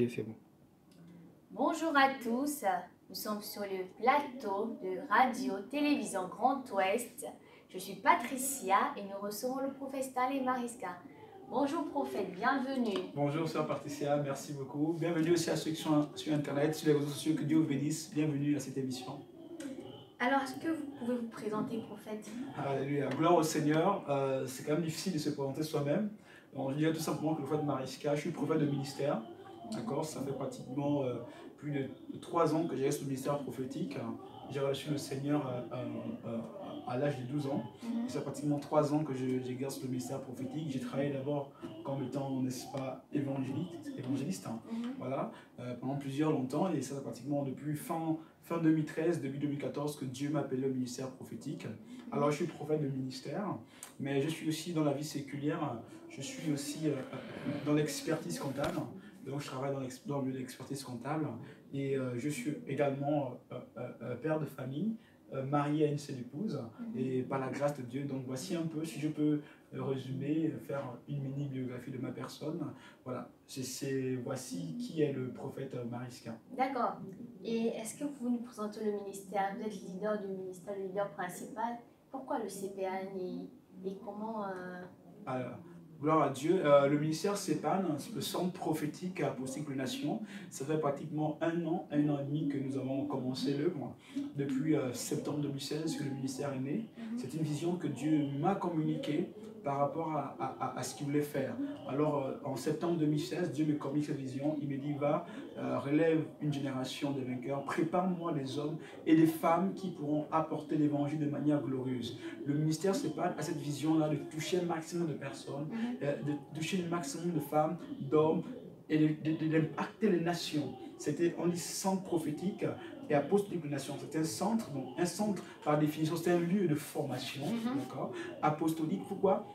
Ok, c'est bon. Bonjour à tous, nous sommes sur le plateau de Radio-Télévision Grand Ouest. Je suis Patricia et nous recevons le prophète Stanley Mariska. Bonjour prophète, bienvenue. Bonjour sœur Patricia, merci beaucoup. Bienvenue aussi à ceux qui sont sur Internet, sur les réseaux sociaux, que Dieu vous bénisse. Bienvenue à cette émission. Alors, est-ce que vous pouvez vous présenter, prophète? Alléluia, gloire au Seigneur. C'est quand même difficile de se présenter soi-même. Donc, je dirais tout simplement que le prophète Mariska, je suis prophète de ministère. D'accord, ça fait pratiquement plus de 3 ans que j'ai ce ministère prophétique. J'ai reçu le Seigneur à l'âge de 12 ans. Ça fait pratiquement 3 ans que j'exerce le ministère prophétique. J'ai travaillé d'abord comme étant, n'est-ce pas, évangéliste, voilà, pendant longtemps. Et ça fait pratiquement depuis fin 2013, début 2014 que Dieu m'a appelé au ministère prophétique. Alors je suis prophète de ministère, mais je suis aussi dans la vie séculière. Je suis aussi dans l'expertise comptable. Donc je travaille dans le milieu de l'expertise comptable et je suis également père de famille, marié à une seule épouse et par la grâce de Dieu. Donc voici un peu, si je peux résumer, faire une mini biographie de ma personne. Voilà, voici qui est le prophète Mariska. D'accord. Et est-ce que vous nous présentez le ministère? Vous êtes leader du ministère, le leader principal. Pourquoi le CPAN et comment... Alors, gloire à Dieu. Le ministère CEPAN, le centre prophétique apostolique des nations, ça fait pratiquement un an et demi que nous avons commencé l'œuvre. Depuis septembre 2016 que le ministère est né. C'est une vision que Dieu m'a communiquée par rapport à ce qu'il voulait faire. Alors en septembre 2016, Dieu me communique cette vision. Il me dit, va, relève une génération de vainqueurs, prépare-moi des hommes et des femmes qui pourront apporter l'évangile de manière glorieuse. Le ministère CEPAN a cette vision-là de toucher un maximum de personnes, de toucher un maximum de femmes, d'hommes et d'impacter les nations. C'était, on dit, centre prophétique et apostolique des nations. C'était un centre, donc un centre par définition, c'était un lieu de formation, d'accord, apostolique. Pourquoi?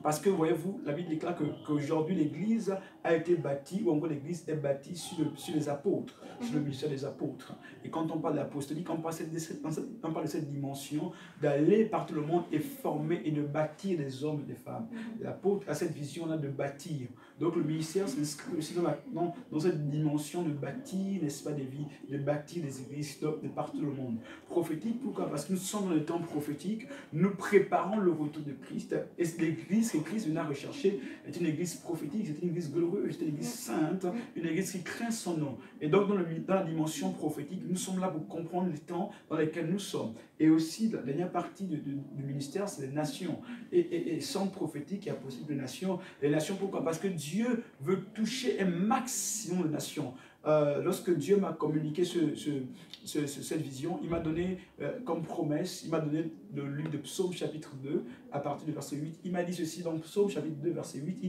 Parce que, voyez-vous, la Bible déclare qu'aujourd'hui l'Église a été bâtie, ou encore l'Église est bâtie sur les apôtres, sur le ministère des apôtres. Et quand on parle d'apostolique, on parle de cette dimension d'aller par tout le monde et former et de bâtir des hommes et des femmes. L'apôtre a cette vision-là de bâtir. Donc le ministère s'inscrit aussi dans cette dimension de bâtir, n'est-ce pas, des vies, de bâtir des églises de partout le monde. Prophétique, pourquoi? Parce que nous sommes dans le temps prophétique, nous préparons le retour de Christ, et l'Église que Christ vient rechercher est une église prophétique, c'est une église glorieuse, c'est une église sainte, une église qui craint son nom. Et donc dans la dimension prophétique, nous sommes là pour comprendre les temps dans lesquels nous sommes. Et aussi, la dernière partie du ministère, c'est les nations. Et sans prophétique, il y a possible des nations. Les nations, pourquoi? Parce que Dieu veut toucher un maximum de nations. Lorsque Dieu m'a communiqué cette vision, il m'a donné comme promesse, il m'a donné le livre de Psaume chapitre 2, à partir du verset 8. Il m'a dit ceci dans Psaume chapitre 2, verset 8,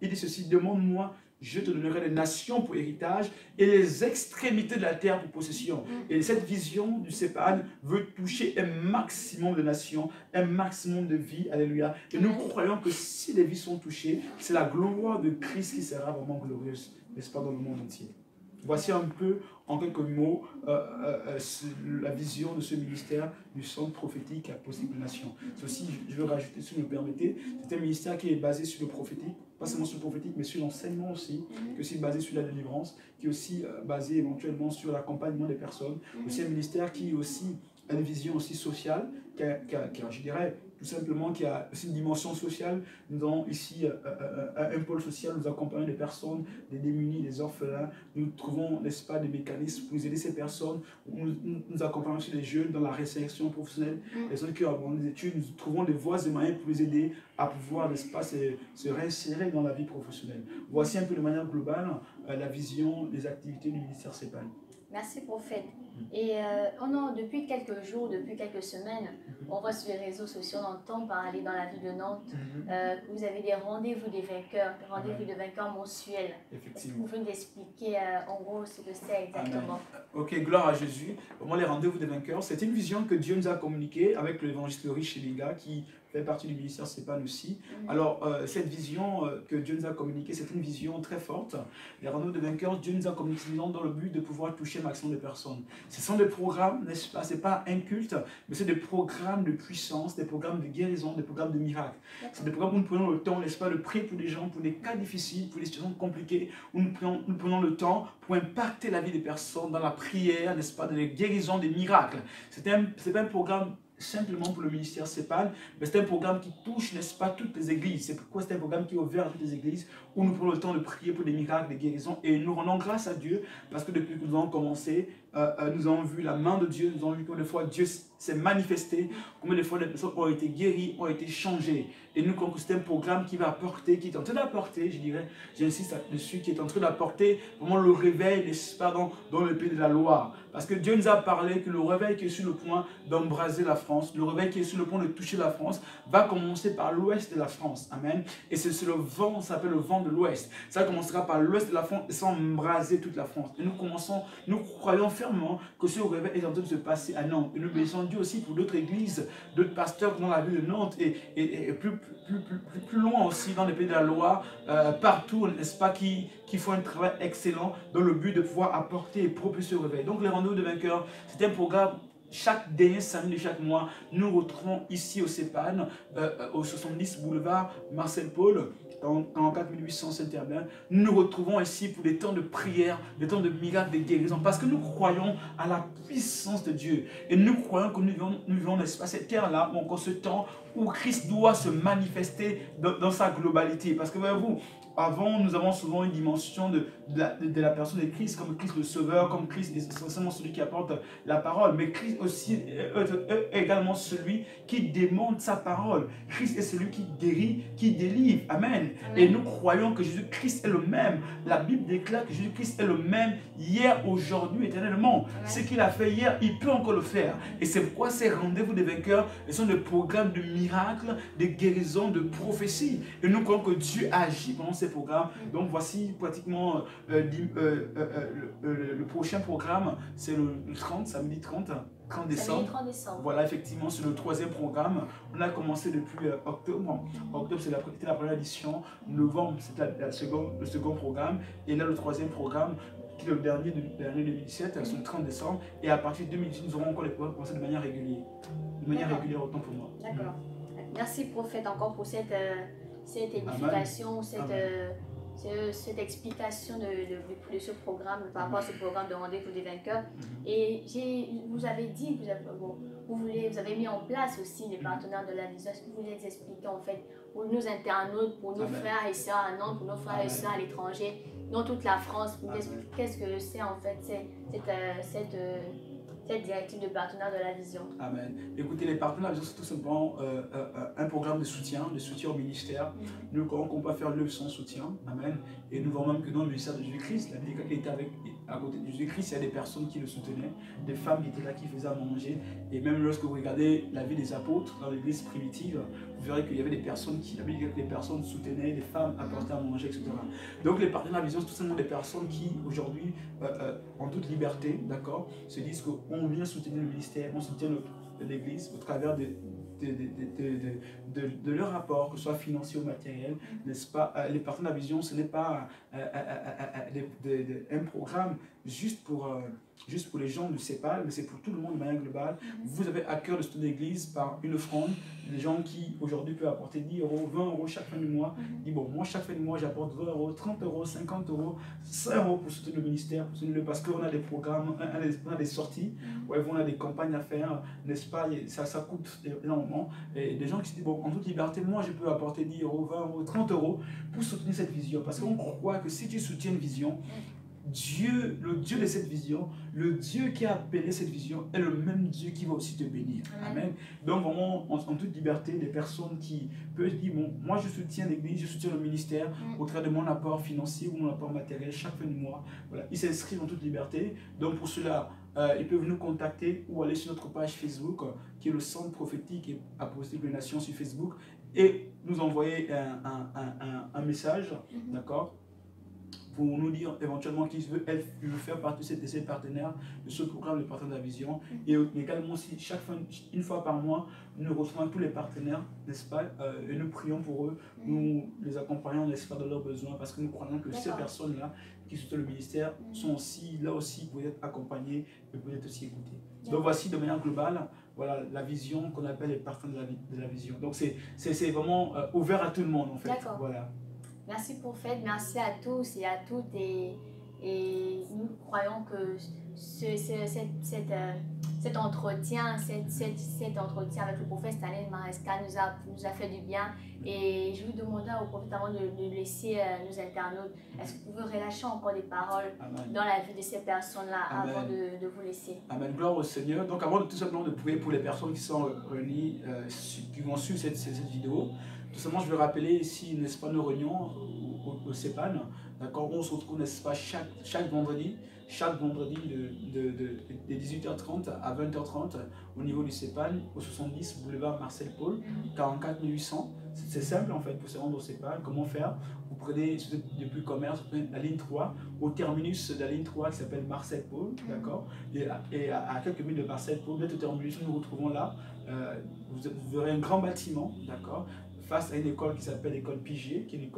il dit ceci, demande-moi, je te donnerai les nations pour héritage et les extrémités de la terre pour possession. Et cette vision du CEPAN veut toucher un maximum de nations, un maximum de vies, alléluia. Et nous croyons que si les vies sont touchées, c'est la gloire de Christ qui sera vraiment glorieuse, n'est-ce pas, dans le monde entier. Voici un peu, en quelques mots, la vision de ce ministère du centre prophétique apostolique des nations. Ceci, je veux rajouter, si vous me permettez, c'est un ministère qui est basé sur le prophétique, pas seulement sur le prophétique, mais sur l'enseignement aussi, qui est aussi basé sur la délivrance, qui est aussi basé éventuellement sur l'accompagnement des personnes. C'est un ministère qui aussi a une vision aussi sociale, je dirais, tout simplement, qui a aussi une dimension sociale. Nous avons ici un pôle social, nous accompagnons des personnes, des démunis, des orphelins. Nous trouvons, n'est-ce pas, des mécanismes pour aider ces personnes. Nous accompagnons aussi les jeunes dans la réinsertion professionnelle. Les personnes qui ont abandonné les études, nous trouvons des voies et moyens pour les aider à pouvoir, n'est-ce pas, se réinsérer dans la vie professionnelle. Voici un peu de manière globale la vision des activités du ministère CEPAN. Merci prophète. Et depuis quelques jours, depuis quelques semaines, on voit sur les réseaux sociaux, on entend parler dans la ville de Nantes que vous avez des rendez-vous des vainqueurs, des rendez-vous de vainqueurs mensuels. Est-ce que vous pouvez nous expliquer en gros ce que c'est exactement? Ok, gloire à Jésus. Pour moi, les rendez-vous des vainqueurs, c'est une vision que Dieu nous a communiquée avec l'évangéliste Riche Elinga qui fait partie du ministère CEPAN aussi. Alors, cette vision que Dieu nous a communiquée, c'est une vision très forte. Les rendez-vous de vainqueurs, Dieu nous a communiqué dans le but de pouvoir toucher un maximum de personnes. Ce sont des programmes, n'est-ce pas? Ce n'est pas un culte, mais c'est des programmes de puissance, des programmes de guérison, des programmes de miracles. C'est des programmes où nous prenons le temps, n'est-ce pas, de prier pour des gens, pour des cas difficiles, pour des situations compliquées, où nous prenons le temps pour impacter la vie des personnes dans la prière, n'est-ce pas, dans les guérisons, des miracles. C'est pas un programme simplement pour le ministère CEPAN, mais c'est un programme qui touche, n'est-ce pas, toutes les églises. C'est pourquoi c'est un programme qui est ouvert à toutes les églises, où nous prenons le temps de prier pour des miracles, des guérisons, et nous rendons grâce à Dieu, parce que depuis que nous avons commencé, nous avons vu la main de Dieu, nous avons vu combien de fois Dieu s'est manifesté, combien de fois les personnes ont été guéries, ont été changées. Et nous croyons que c'est un programme qui va apporter, qui est en train d'apporter, je dirais, j'insiste là-dessus, qui est en train d'apporter vraiment le réveil, n'est-ce pas, dans le pays de la Loire. Parce que Dieu nous a parlé que le réveil qui est sur le point d'embraser la France, le réveil qui est sur le point de toucher la France, va commencer par l'ouest de la France. Amen. Et c'est le vent, ça s'appelle le vent de l'ouest. Ça commencera par l'ouest de la France et ça embraser toute la France. Et nous croyons fermement que ce réveil est en train de se passer à Nantes. Et nous bénissons Dieu aussi pour d'autres églises, d'autres pasteurs dans la ville de Nantes et plus loin aussi dans les pays de la Loire, partout, n'est-ce pas, qui font un travail excellent dans le but de pouvoir apporter et propulser ce réveil. Donc les rendez-vous de vainqueurs, c'est un programme. Chaque dernier samedi de chaque mois, nous retrouvons ici au CEPAN, au 70 boulevard Marcel Paul, en 4800 Saint-Herblain. Nous nous retrouvons ici pour des temps de prière, des temps de miracles, de guérison, parce que nous croyons à la puissance de Dieu. Et nous croyons que nous vivons, n'est-ce pas, cette terre-là, ou encore ce temps où Christ doit se manifester dans sa globalité. Parce que, voyez-vous, avant, nous avons souvent une dimension de la personne de Christ, comme Christ le Sauveur, comme Christ est essentiellement celui qui apporte la parole. Mais Christ aussi est également celui qui demande sa parole. Christ est celui qui guérit, qui délivre. Amen. Amen. Et nous croyons que Jésus-Christ est le même. La Bible déclare que Jésus-Christ est le même hier, aujourd'hui, éternellement. Amen. Ce qu'il a fait hier, il peut encore le faire. Et c'est pourquoi ces rendez-vous des vainqueurs sont des programmes de miracles, de guérisons, de prophéties. Et nous croyons que Dieu agit pendant ces programmes. Donc voici pratiquement le prochain programme, c'est le 30, samedi 30 décembre. 30 décembre. Voilà, effectivement, c'est le troisième programme. On a commencé depuis octobre. Octobre, c'était la première édition. Novembre, c'était le second programme. Et là, le troisième programme, qui est le dernier de l'année 2017, c'est le 30 décembre. Et à partir de 2018, nous aurons encore les programmes commencer de manière régulière. De manière régulière, autant pour moi. D'accord. Merci, prophète, encore pour cette édification, cette explication de ce programme, par rapport à ce programme de rendez-vous des vainqueurs. Et vous avez dit, vous avez mis en place aussi les partenaires de la vision. Est-ce que vous voulez expliquer en fait pour nos internautes, pour nos frères et sœurs à Nantes, pour nos frères et sœurs à l'étranger, dans toute la France, qu'est-ce que c'est en fait cette directive de partenaire de la vision? Amen. Écoutez, les partenaires de la vision, c'est tout simplement un programme de soutien au ministère. Nous croyons qu'on peut faire l'œuvre sans soutien. Amen. Et nous voyons même que dans le ministère de Jésus-Christ, la Bible était à côté de Jésus-Christ, il y a des personnes qui le soutenaient, des femmes qui étaient là, qui faisaient à manger. Et même lorsque vous regardez la vie des apôtres dans l'église primitive, vous verrez qu'il y avait des personnes qui, la Bible dit que les personnes soutenaient, les femmes apportaient à manger, etc. Donc les partenaires de la vision, c'est tout simplement des personnes qui, aujourd'hui, en toute liberté, d'accord, se disent qu'on vient soutenir le ministère, on soutient l'église au travers de leur apport, que ce soit financier ou matériel, n'est-ce pas? Les partenaires de la vision, ce n'est pas un programme juste pour les gens du CEPAL, mais c'est pour tout le monde de manière globale. Vous avez à cœur de soutenir l'église par une offrande. Les gens qui aujourd'hui peuvent apporter 10 euros, 20 euros chaque fin du mois, disent bon, moi chaque fin du mois j'apporte 20 euros, 30 euros, 50 euros, 100 euros pour soutenir le ministère, parce qu'on a des programmes, on a des sorties, ouais, on a des campagnes à faire, n'est-ce pas? Ça coûte énormément. Et des gens qui se disent bon, en toute liberté, moi je peux apporter 10 euros, 20 euros, 30 euros pour soutenir cette vision, parce qu'on croit que si tu soutiens une vision, Dieu, le Dieu de cette vision, le Dieu qui a appelé cette vision est le même Dieu qui va aussi te bénir. Amen. Donc vraiment, en toute liberté, des personnes qui peuvent dire, bon, moi je soutiens l'église, je soutiens le ministère au travers de mon apport financier ou mon apport matériel chaque fin du mois. Voilà. Ils s'inscrivent en toute liberté. Donc pour cela, ils peuvent nous contacter ou aller sur notre page Facebook, qui est le Centre prophétique et apostolique des nations sur Facebook, et nous envoyer un message, d'accord? pour nous dire éventuellement qu'il veut, il veut faire partie de ses partenaires, de ce programme de partenaires de la vision. Et également aussi, une fois par mois, nous recevons tous les partenaires, n'est-ce pas, et nous prions pour eux, nous les accompagnons, n'est-ce pas, dans leurs besoins, parce que nous croyons que ces personnes-là qui soutiennent le ministère sont aussi là aussi pour être accompagnées et pour être aussi écoutées. Donc voici de manière globale, voilà la vision qu'on appelle les partenaires de la vision. Donc c'est vraiment ouvert à tout le monde en fait. Voilà. Merci prophète, merci à tous et à toutes et nous croyons que cet entretien, cet entretien avec le prophète Stanley Maresca nous a fait du bien. Et je vous demandais au prophète avant de laisser nos internautes, est-ce que vous pouvez relâcher encore des paroles dans la vie de ces personnes-là avant de vous laisser? Amen. Gloire au Seigneur. Donc avant de tout simplement de prier pour les personnes qui sont réunies, qui vont suivre cette vidéo, tout simplement je vais rappeler ici, n'est-ce pas, nos réunions au CEPAN, d'accord, on se retrouve, n'est-ce pas, chaque vendredi de 18h30 à 20h30 au niveau du CEPAN, au 70 boulevard Marcel Paul, 44 800. C'est simple en fait pour se rendre au CEPAN. Comment faire? Vous prenez, si vous êtes depuis le commerce, vous prenez la ligne 3, au terminus de la ligne 3 qui s'appelle Marcel Paul, d'accord, et à quelques minutes de Marcel Paul, vous êtes au terminus, nous nous retrouvons là, vous verrez un grand bâtiment, d'accord, face à une école qui s'appelle l'école Pigier, qui est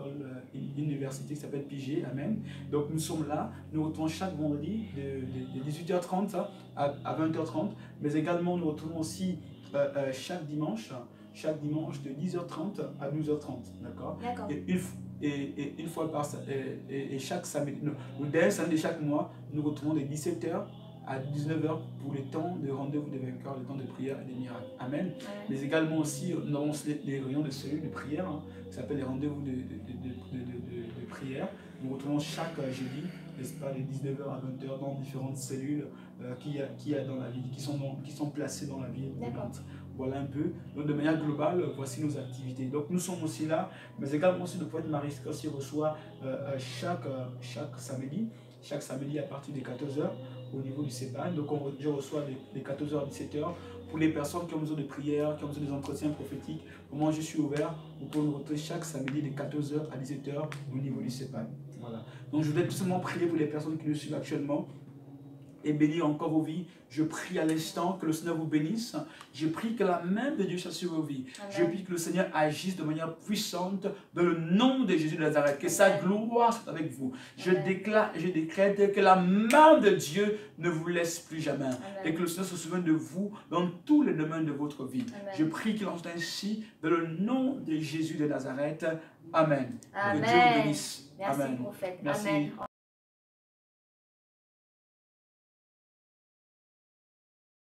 une université qui s'appelle Pigier, amen. Donc nous sommes là, nous retrouvons chaque vendredi de 18h30 à 20h30, mais également nous retrouvons aussi chaque dimanche de 10h30 à 12h30, d'accord. Et une fois par et chaque samedi, le dernier samedi de chaque mois, nous retrouvons de 17h à 19h pour le temps de rendez-vous des vainqueurs, le temps de prière et des miracles. Amen. Mais également aussi, nous avons les réunions de cellules de prière, qui s'appellent les rendez-vous de prière. Nous retrouvons chaque jeudi, n'est-ce pas, de 19h à 20h dans différentes cellules qu'il y a dans la ville, qui sont placées dans la ville. Voilà un peu. Donc de manière globale, voici nos activités. Donc nous sommes aussi là, mais également aussi le prophète Maresca aussi reçoit chaque samedi à partir de 14h au niveau du CEPAN. Donc je reçois les 14h à 17h pour les personnes qui ont besoin de prière, qui ont besoin des entretiens prophétiques. Moi je suis ouvert, vous pouvez me retrouver chaque samedi de 14h à 17h au niveau du CEPAN. Voilà. Donc je voudrais tout simplement prier pour les personnes qui nous suivent actuellement et bénir encore vos vies. Je prie à l'instant que le Seigneur vous bénisse. Je prie que la main de Dieu soit sur vos vies. Amen. Je prie que le Seigneur agisse de manière puissante dans le nom de Jésus de Nazareth. Que sa gloire soit avec vous. Je décrète que la main de Dieu ne vous laisse plus jamais. Amen. Et que le Seigneur se souvienne de vous dans tous les domaines de votre vie. Amen. Je prie qu'il en soit ainsi dans le nom de Jésus de Nazareth. Amen. Amen. Que Dieu vous bénisse. Merci, Amen. prophète. Merci. Amen.